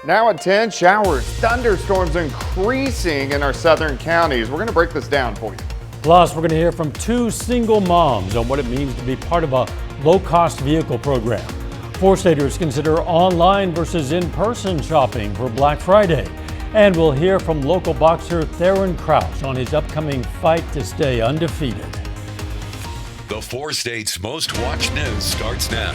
Now at 10, showers, thunderstorms increasing in our southern counties. We're going to break this down for you. Plus, we're going to hear from two single moms on what it means to be part of a low-cost vehicle program. Four-staters consider online versus in-person shopping for Black Friday. And we'll hear from local boxer Theron Crouch on his upcoming fight to stay undefeated. The four states' most watched news starts now.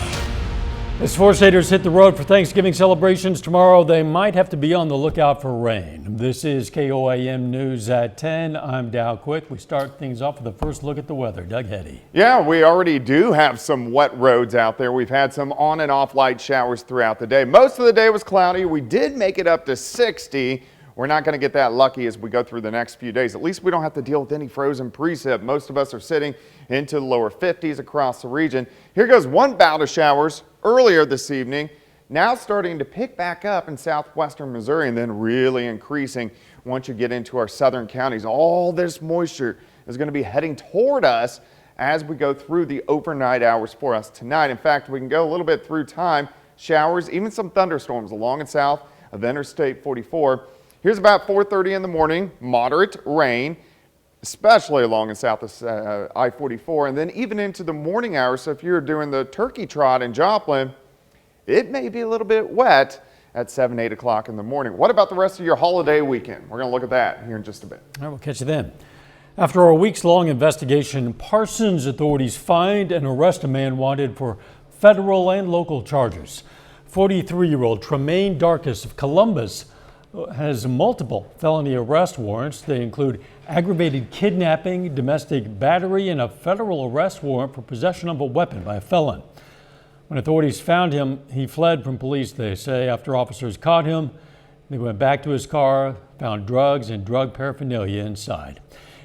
As four-staters hit the road for Thanksgiving celebrations tomorrow, they might have to be on the lookout for rain. This is KOAM News at 10. I'm Dow Quick. We start things off with a first look at the weather. Doug Heddy. Yeah, we already do have some wet roads out there. We've had some on and off light showers throughout the day. Most of the day was cloudy. We did make it up to 60. We're not going to get that lucky as we go through the next few days. At least we don't have to deal with any frozen precip. Most of us are sitting into the lower 50s across the region. Here goes one bout of showers earlier this evening, now starting to pick back up in southwestern Missouri and then really increasing once you get into our southern counties. All this moisture is going to be heading toward us as we go through the overnight hours for us tonight. In fact, we can go a little bit through time. Showers, even some thunderstorms along and south of Interstate 44. Here's about 4:30 in the morning, moderate rain, especially along and south of I-44, and then even into the morning hours. So if you're doing the turkey trot in Joplin, it may be a little bit wet at 7, 8 o'clock in the morning. What about the rest of your holiday weekend? We're going to look at that here in just a bit. All right, we'll catch you then. After a weeks-long investigation, Parsons authorities find and arrest a man wanted for federal and local charges. 43-year-old Tremaine Darkus of Columbus has multiple felony arrest warrants. They include aggravated kidnapping, domestic battery, and a federal arrest warrant for possession of a weapon by a felon. When authorities found him, he fled from police, they say. After officers caught him, they went back to his car, found drugs and drug paraphernalia inside.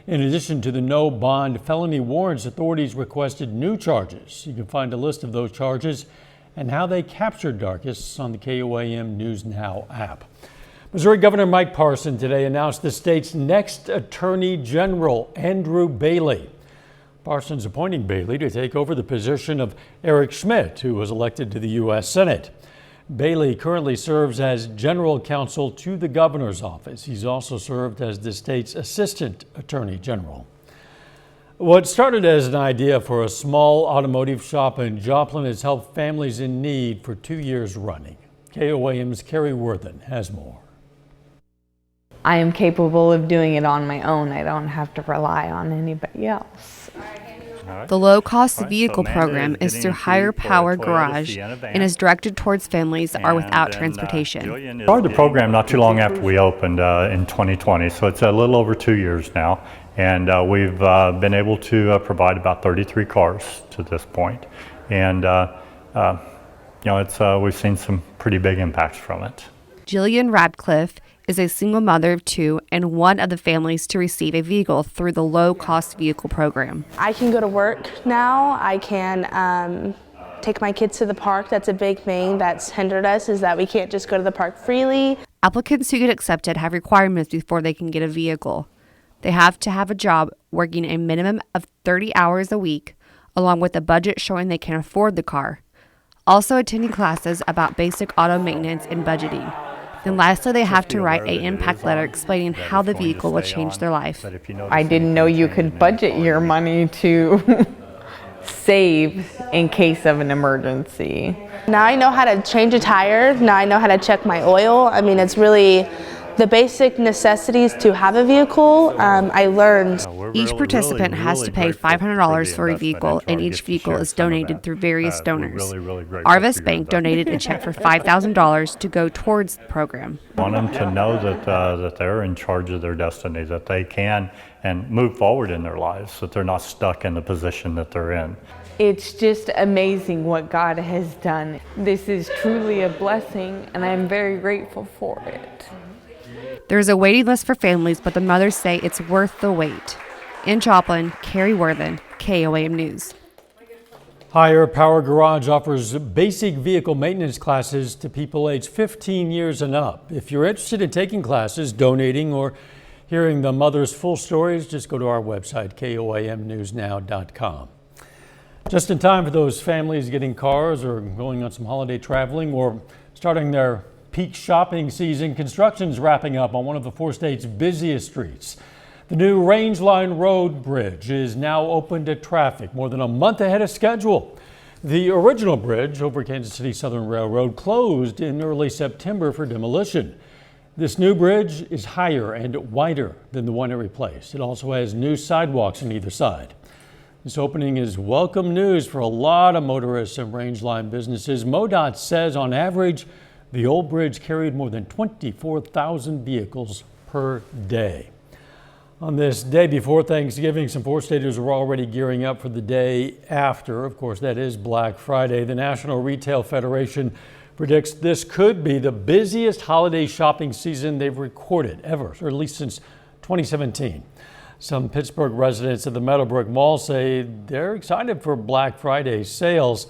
In addition to the no bond felony warrants, authorities requested new charges. You can find a list of those charges and how they captured Darkus on the KOAM News Now app. Missouri Governor Mike Parson today announced the state's next Attorney General, Andrew Bailey. Parson's appointing Bailey to take over the position of Eric Schmidt, who was elected to the U.S. Senate. Bailey currently serves as general counsel to the governor's office. He's also served as the state's assistant attorney general. What started as an idea for a small automotive shop in Joplin has helped families in need for 2 years running. KOAM's Carrie Worthen has more. I am capable of doing it on my own. I don't have to rely on anybody else. The low-cost vehicle program is through Higher Power Garage and is directed towards families that are without transportation. Started the program not too long after we opened in 2020, so it's a little over 2 years now, and we've been able to provide about 33 cars to this point, and we've seen some pretty big impacts from it. Jillian Radcliffe is a single mother of two and one of the families to receive a vehicle through the low-cost vehicle program. I can go to work now. I can take my kids to the park. That's a big thing that's hindered us, is that we can't just go to the park freely. Applicants who get accepted have requirements before they can get a vehicle. They have to have a job working a minimum of 30 hours a week, along with a budget showing they can afford the car. Also attending classes about basic auto maintenance and budgeting. Then lastly, they have to write an impact letter explaining how the vehicle will change their life. I didn't know you could budget your money to save in case of an emergency. Now I know how to change a tire. Now I know how to check my oil. I mean, it's really the basic necessities to have a vehicle. I learned. Each participant has to pay $500 for a vehicle, and each vehicle is donated through various donors. Arvest Bank donated a check for $5,000 to go towards the program. I want them to know that they're in charge of their destiny, that they can and move forward in their lives, that they're not stuck in the position that they're in. It's just amazing what God has done. This is truly a blessing, and I'm very grateful for it. There's a waiting list for families, but the mothers say it's worth the wait. In Joplin, Carrie Worthen, KOAM News. Higher Power Garage offers basic vehicle maintenance classes to people aged 15 years and up. If you're interested in taking classes, donating, or hearing the mothers' full stories, just go to our website, KOAMnewsnow.com. Just in time for those families getting cars or going on some holiday traveling or starting their peak shopping season, construction's wrapping up on one of the 4 states' busiest streets. The new Range Line Road Bridge is now open to traffic more than a month ahead of schedule. The original bridge over Kansas City Southern Railroad closed in early September for demolition. This new bridge is higher and wider than the one it replaced. It also has new sidewalks on either side. This opening is welcome news for a lot of motorists and Range Line businesses. MoDOT says on average, the old bridge carried more than 24,000 vehicles per day. On this day before Thanksgiving, some 4-staters were already gearing up for the day after. Of course, that is Black Friday. The National Retail Federation predicts this could be the busiest holiday shopping season they've recorded ever, or at least since 2017. Some Pittsburgh residents at the Meadowbrook Mall say they're excited for Black Friday sales.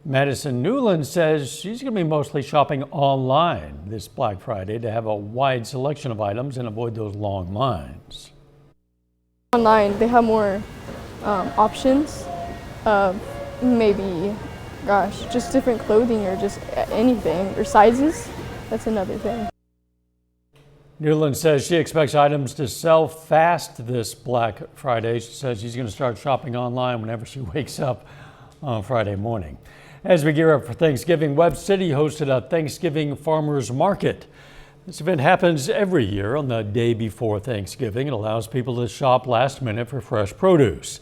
Madison Newland says she's going to be mostly shopping online this Black Friday to have a wide selection of items and avoid those long lines. Online, they have more options of maybe, just different clothing or just anything, or sizes. That's another thing. Newland says she expects items to sell fast this Black Friday. She says she's going to start shopping online whenever she wakes up on Friday morning. As we gear up for Thanksgiving, Webb City hosted a Thanksgiving farmers market. This event happens every year on the day before Thanksgiving. It allows people to shop last minute for fresh produce.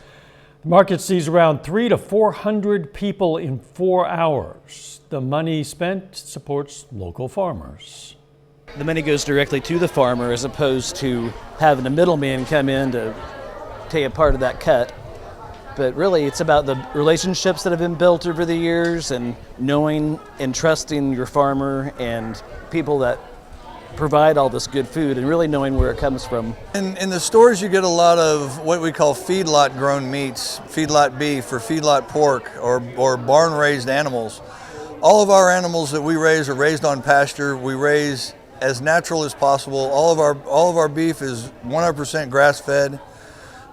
The market sees around 300 to 400 people in 4 hours. The money spent supports local farmers. The money goes directly to the farmer as opposed to having a middleman come in to take a part of that cut. But really, it's about the relationships that have been built over the years and knowing and trusting your farmer and people that provide all this good food and really knowing where it comes from. In the stores, you get a lot of what we call feedlot grown meats, feedlot beef or feedlot pork or barn raised animals. All of our animals that we raise are raised on pasture. We raise as natural as possible. All of our beef is 100% grass fed.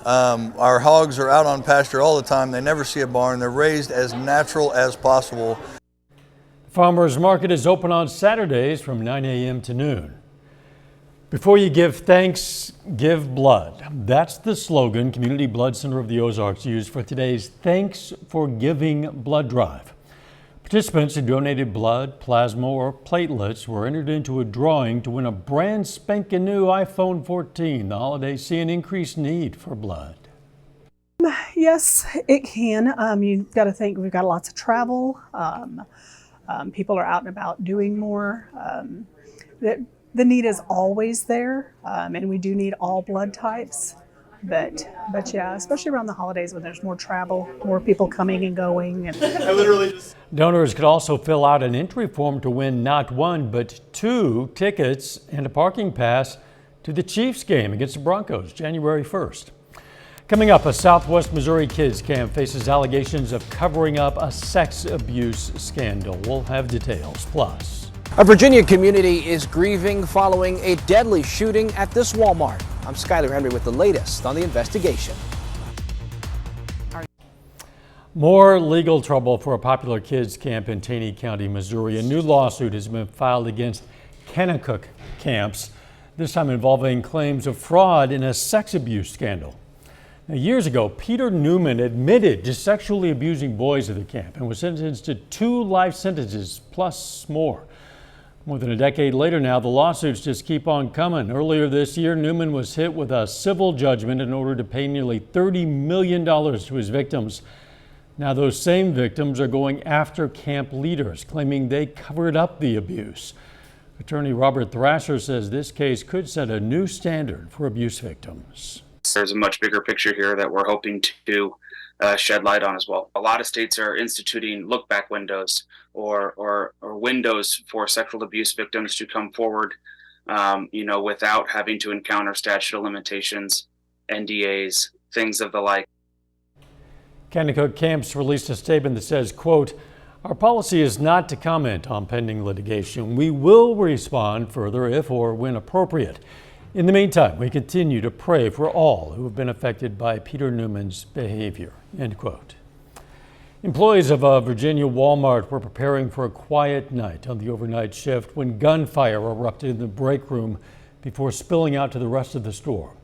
Our hogs are out on pasture all the time. They never see a barn. They're raised as natural as possible. Farmers Market is open on Saturdays from 9 a.m. to noon. Before you give thanks, give blood. That's the slogan Community Blood Center of the Ozarks used for today's Thanks for Giving blood drive. Participants who donated blood, plasma, or platelets were entered into a drawing to win a brand spanking new iPhone 14. The holidays see an increased need for blood. Yes, it can. You've got to think we've got lots of travel. People are out and about doing more. The need is always there, and we do need all blood types. But yeah, especially around the holidays when there's more travel, more people coming and going. Donors could also fill out an entry form to win not 1, but 2 tickets and a parking pass to the Chiefs game against the Broncos, January 1st. Coming up, a Southwest Missouri kids camp faces allegations of covering up a sex abuse scandal. We'll have details. Plus, a Virginia community is grieving following a deadly shooting at this Walmart. I'm Skyler Henry with the latest on the investigation. more legal trouble for a popular kids camp in Taney County, Missouri. A new lawsuit has been filed against Kennecook camps, this time involving claims of fraud in a sex abuse scandal. Now, years ago, Peter Newman admitted to sexually abusing boys at the camp and was sentenced to 2 life sentences plus more. More than a decade later now, the lawsuits just keep on coming. Earlier this year, Newman was hit with a civil judgment in order to pay nearly $30 million to his victims. Now those same victims are going after camp leaders, claiming they covered up the abuse. Attorney Robert Thrasher says this case could set a new standard for abuse victims. There's a much bigger picture here that we're hoping to shed light on as well. A lot of states are instituting look-back windows or windows for sexual abuse victims to come forward, without having to encounter statute of limitations, NDAs, things of the like. Kennecook Camps released a statement that says, quote, "Our policy is not to comment on pending litigation. We will respond further if or when appropriate. In the meantime, we continue to pray for all who have been affected by Peter Newman's behavior," end quote. Employees of a Virginia Walmart were preparing for a quiet night on the overnight shift when gunfire erupted in the break room before spilling out to the rest of the store.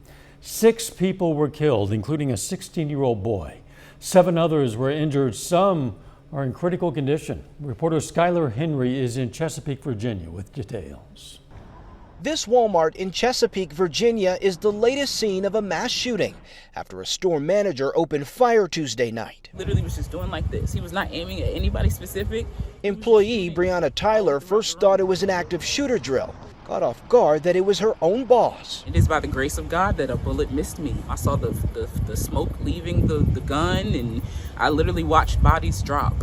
6 people were killed, including a 16-year-old boy. 7 others were injured. Some are in critical condition. Reporter Skylar Henry is in Chesapeake, Virginia with details. This Walmart in Chesapeake, Virginia is the latest scene of a mass shooting after a store manager opened fire Tuesday night. Literally was just doing like this. He was not aiming at anybody specific. Employee Brianna Tyler first thought it was an active shooter drill. Caught off guard that it was her own boss. It is by the grace of God that a bullet missed me. I saw the smoke leaving the gun, and I literally watched bodies drop.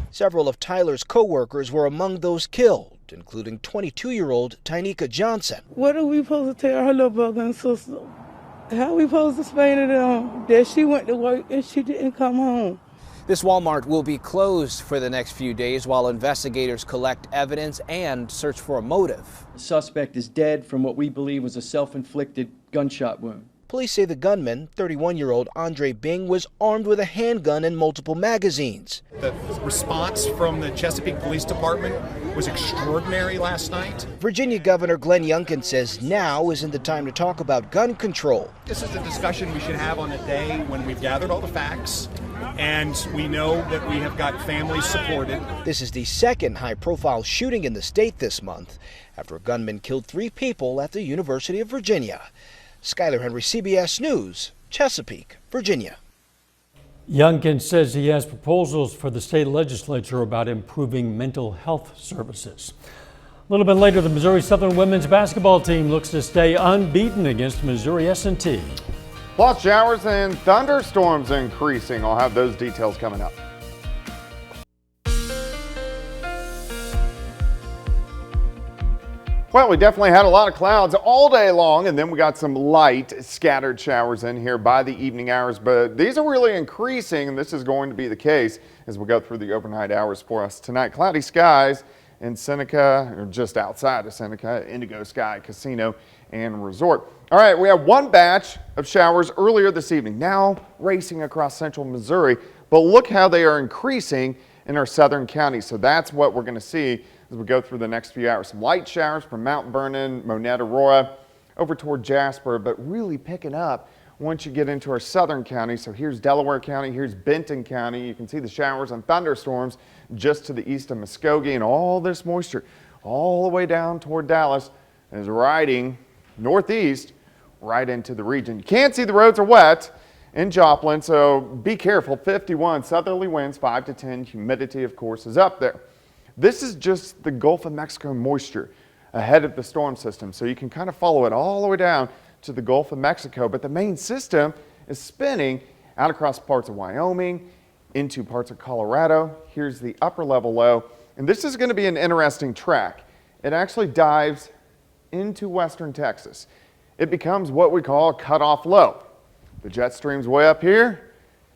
Several of Tyler's co-workers were among those killed, including 22-year-old Tynika Johnson. What are we supposed to tell her little brother and sister? How are we supposed to explain to them that she went to work and she didn't come home? This Walmart will be closed for the next few days while investigators collect evidence and search for a motive. The suspect is dead from what we believe was a self-inflicted gunshot wound. Police say the gunman, 31-year-old Andre Bing, was armed with a handgun and multiple magazines. The response from the Chesapeake Police Department was extraordinary last night. Virginia Governor Glenn Youngkin says now isn't the time to talk about gun control. This is a discussion we should have on a day when we've gathered all the facts and we know that we have got families supported. This is the second high-profile shooting in the state this month after a gunman killed 3 people at the University of Virginia. Skylar Henry, CBS News, Chesapeake, Virginia. Youngkin says he has proposals for the state legislature about improving mental health services. A little bit later, the Missouri Southern women's basketball team looks to stay unbeaten against Missouri S&T. Plus showers and thunderstorms increasing. I'll have those details coming up. Well, we definitely had a lot of clouds all day long, and then we got some light scattered showers in here by the evening hours, but these are really increasing, and this is going to be the case as we go through the overnight hours for us tonight. Cloudy skies in Seneca, or just outside of Seneca, Indigo Sky Casino and Resort. All right, we have one batch of showers earlier this evening, now racing across central Missouri, but look how they are increasing in our southern counties. So that's what we're going to see as we go through the next few hours. Some light showers from Mount Vernon, Monette, Aurora, over toward Jasper, but really picking up once you get into our southern counties. So here's Delaware County, here's Benton County. You can see the showers and thunderstorms just to the east of Muskogee, and all this moisture all the way down toward Dallas is riding northeast right into the region. You can't see the roads are wet in Joplin, so be careful. 51 southerly winds, 5 to 10. Humidity, of course, is up there. This is just the Gulf of Mexico moisture ahead of the storm system, so you can kind of follow it all the way down to the Gulf of Mexico, but the main system is spinning out across parts of Wyoming, into parts of Colorado. Here's the upper level low, and this is going to be an interesting track. It actually dives into western Texas. It becomes what we call a cutoff low. The jet stream's way up here.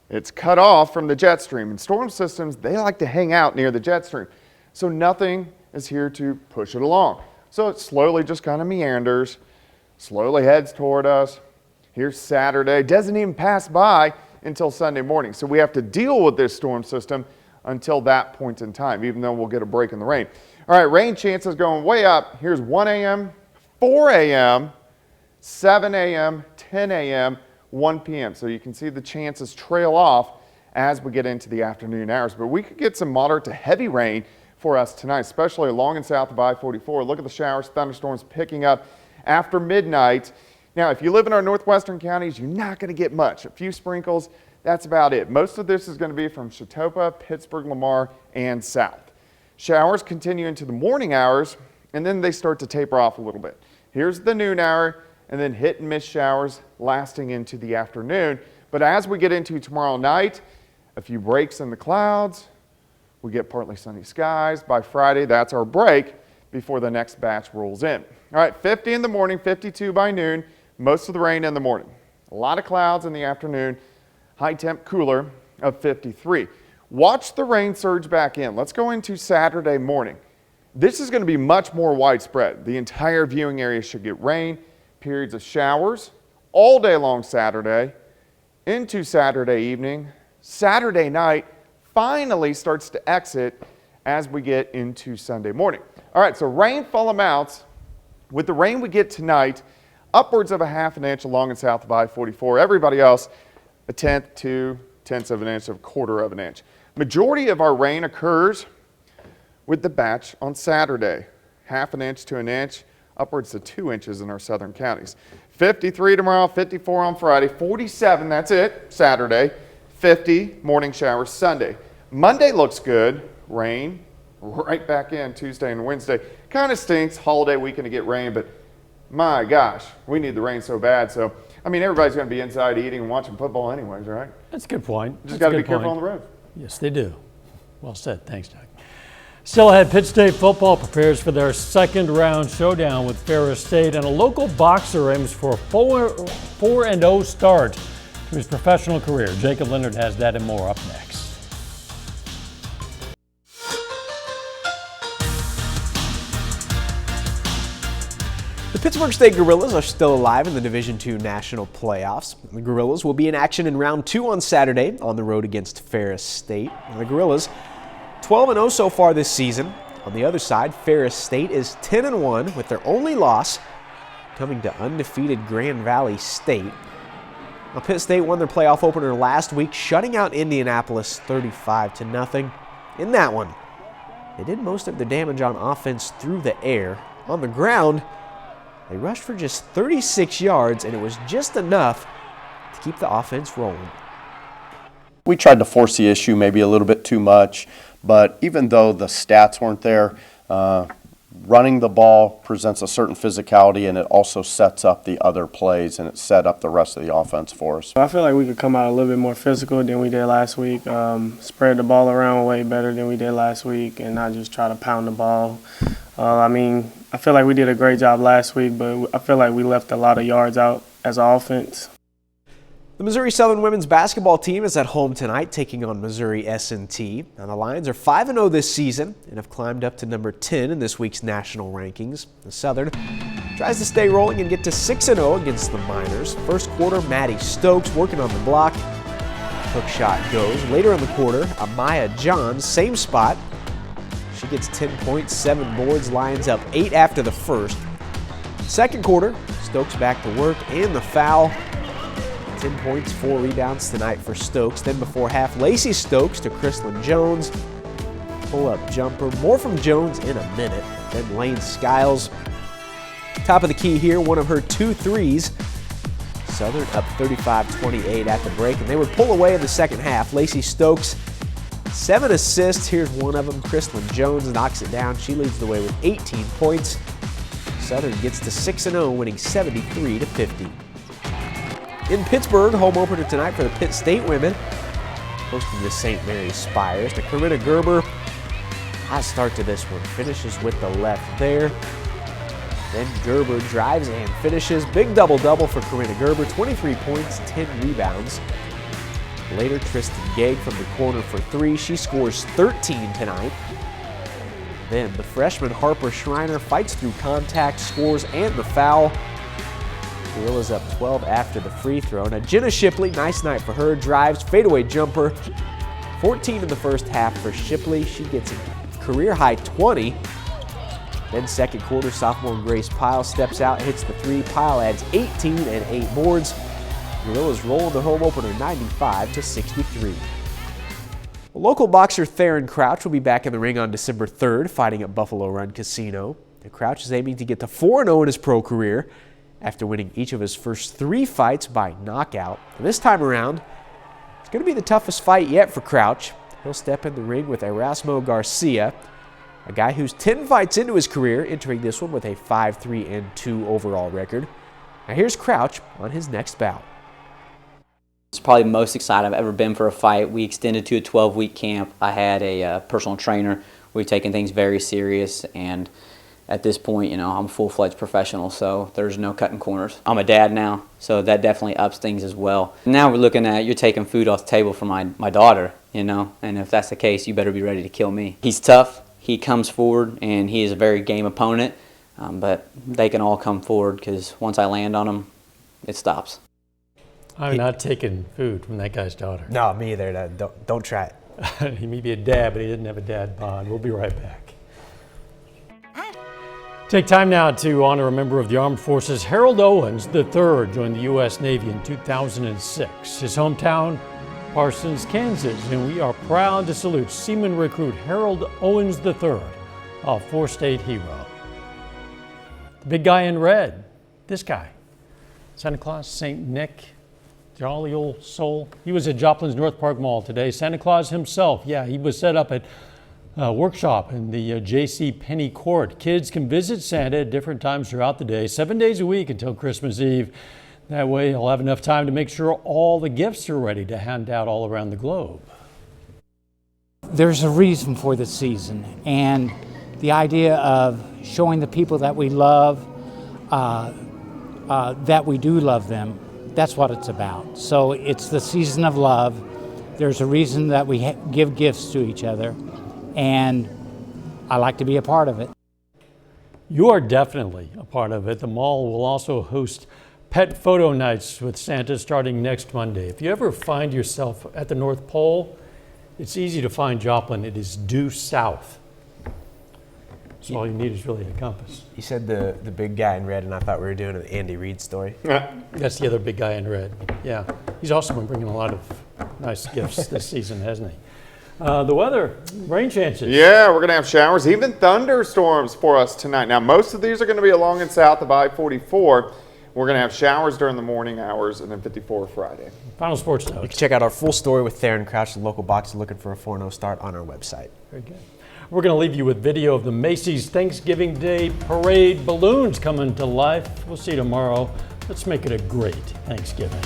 It's cut off from the jet stream, and storm systems, they like to hang out near the jet stream. So nothing is here to push it along. So it slowly just kind of meanders, slowly heads toward us. Here's Saturday, doesn't even pass by until Sunday morning. So we have to deal with this storm system until that point in time, even though we'll get a break in the rain. All right, rain chances going way up. Here's 1 a.m., 4 a.m., 7 a.m., 10 a.m., 1 p.m. So you can see the chances trail off as we get into the afternoon hours. But we could get some moderate to heavy rain for us tonight, especially along and south of I-44. Look at the showers, thunderstorms picking up after midnight. Now, if you live in our northwestern counties, you're not going to get much. A few sprinkles, that's about it. Most of this is going to be from Chautauqua, Pittsburgh, Lamar, and south. Showers continue into the morning hours, and then they start to taper off a little bit. Here's the noon hour, and then hit and miss showers lasting into the afternoon. But as we get into tomorrow night, a few breaks in the clouds. We get partly sunny skies. By Friday, that's our break before the next batch rolls in. All right, 50 in the morning, 52 by noon, most of the rain in the morning. A lot of clouds in the afternoon, high temp cooler of 53. Watch the rain surge back in. Let's go into Saturday morning. This is going to be much more widespread. The entire viewing area should get rain, periods of showers all day long Saturday, into Saturday evening, Saturday night, finally starts to exit as we get into Sunday morning. All right, so rainfall amounts, with the rain we get tonight, upwards of a ½ inch along and south of I-44. Everybody else, 1/10 to 2/10 of an inch, of 1/4 of an inch. Majority of our rain occurs with the batch on Saturday, ½ inch to an inch, upwards to 2 inches in our southern counties. 53 tomorrow, 54 on Friday, 47, that's it, Saturday, 50 morning showers Sunday. Monday looks good, rain right back in Tuesday and Wednesday. Kind of stinks, holiday weekend to get rain, but my gosh, we need the rain so bad. So, I mean, everybody's going to be inside eating and watching football anyways, right? That's a good point. Just got to be careful on the road. Yes, they do. Well said. Thanks, Doug. Still ahead, Pitt State football prepares for their second round showdown with Ferris State, and a local boxer aims for a 4-0 start to his professional career. Jacob Leonard has that and more up next. The Pittsburgh State Gorillas are still alive in the Division II National Playoffs. The Gorillas will be in action in round 2 on Saturday on the road against Ferris State. The Gorillas 12-0 so far this season. On the other side, Ferris State is 10-1 with their only loss coming to undefeated Grand Valley State. Now, Pitt State won their playoff opener last week, shutting out Indianapolis 35-0. In that one, they did most of their damage on offense through the air. On the ground, they rushed for just 36 yards, and it was just enough to keep the offense rolling. We tried to force the issue maybe a little bit too much, but even though the stats weren't there, running the ball presents a certain physicality, and it also sets up the other plays, and it set up the rest of the offense for us. I feel like we could come out a little bit more physical than we did last week, spread the ball around way better than we did last week, and not just try to pound the ball. I feel like we did a great job last week, but I feel like we left a lot of yards out as an offense. The Missouri Southern women's basketball team is at home tonight taking on Missouri S&T. Now, the Lions are 5-0 this season and have climbed up to number 10 in this week's national rankings. The Southern tries to stay rolling and get to 6-0 against the Miners. First quarter, Maddie Stokes working on the block. Hook shot goes. Later in the quarter, Amaya Johns, same spot. She gets 10 points, 7 boards. Lions up 8 after the first. Second quarter, Stokes back to work and the foul. 10 points, 4 rebounds tonight for Stokes. Then before half, Lacey Stokes to Chrislyn Jones. Pull-up jumper. More from Jones in a minute. Then Lane Skiles. Top of the key here, one of her 2 threes. Southern up 35-28 at the break, and they would pull away in the second half. Lacey Stokes, 7 assists. Here's one of them. Chrislyn Jones knocks it down. She leads the way with 18 points. Southern gets to 6-0, winning 73-50. In Pittsburgh, home opener tonight for the Pitt State women, hosting the St. Mary's Spires. To Corinna Gerber, hot start to this one. Finishes with the left there. Then Gerber drives and finishes. Big double-double for Corinna Gerber. 23 points, 10 rebounds. Later, Tristan Gegg from the corner for 3. She scores 13 tonight. Then the freshman Harper Schreiner fights through contact, scores and the foul. Gorillas up 12 after the free throw. Now Jenna Shipley, nice night for her, drives, fadeaway jumper. 14 in the first half for Shipley. She gets a career-high 20. Then second quarter, sophomore Grace Pyle steps out, hits the 3. Pyle adds 18 and 8 boards. Gorillas roll the home opener 95-63. Local boxer Theron Crouch will be back in the ring on December 3rd, fighting at Buffalo Run Casino. And Crouch is aiming to get to 4-0 in his pro career after winning each of his first 3 fights by knockout. And this time around, it's going to be the toughest fight yet for Crouch. He'll step in the ring with Erasmo Garcia, a guy who's 10 fights into his career, entering this one with a 5-3-2 overall record. Now here's Crouch on his next bout. It's probably the most excited I've ever been for a fight. We extended to a 12-week camp. I had a personal trainer. We've taken things very serious, and at this point, you know, I'm a full-fledged professional, so there's no cutting corners. I'm a dad now, so that definitely ups things as well. Now we're looking at, you're taking food off the table for my daughter, you know, and if that's the case, you better be ready to kill me. He's tough, he comes forward, and he is a very game opponent, but they can all come forward because once I land on them, it stops. I'm not taking food from that guy's daughter. No, me either. Don't try it. He may be a dad, but he didn't have a dad bod. We'll be right back. Take time now to honor a member of the Armed Forces. Harold Owens III joined the U.S. Navy in 2006. His hometown, Parsons, Kansas, and we are proud to salute Seaman recruit Harold Owens III, a four-state hero. The big guy in red, this guy, Santa Claus, St. Nick, jolly old soul. He was at Joplin's North Park Mall today. Santa Claus himself, yeah, he was set up at a workshop in the J.C. Penney Court. Kids can visit Santa at different times throughout the day, 7 days a week until Christmas Eve. That way he'll have enough time to make sure all the gifts are ready to hand out all around the globe. There's a reason for the season, and the idea of showing the people that we love that we do love them, that's what it's about. So it's the season of love. There's a reason that we give gifts to each other, and I like to be a part of it. You are definitely a part of it. The mall will also host pet photo nights with Santa starting next Monday. If you ever find yourself at the North Pole, it's easy to find Joplin. It is due south. So all you need is really a compass. You said the big guy in red, and I thought we were doing an Andy Reid story. That's the other big guy in red. Yeah, he's also been bringing a lot of nice gifts this season, hasn't he? The weather, rain chances. Yeah, we're going to have showers, even thunderstorms for us tonight. Now, most of these are going to be along and south of I-44. We're going to have showers during the morning hours and then 54 Friday. Final sports notes. You can check out our full story with Theron Crouch, the local boxer looking for a 4-0 start, on our website. Very good. We're going to leave you with video of the Macy's Thanksgiving Day Parade balloons coming to life. We'll see you tomorrow. Let's make it a great Thanksgiving.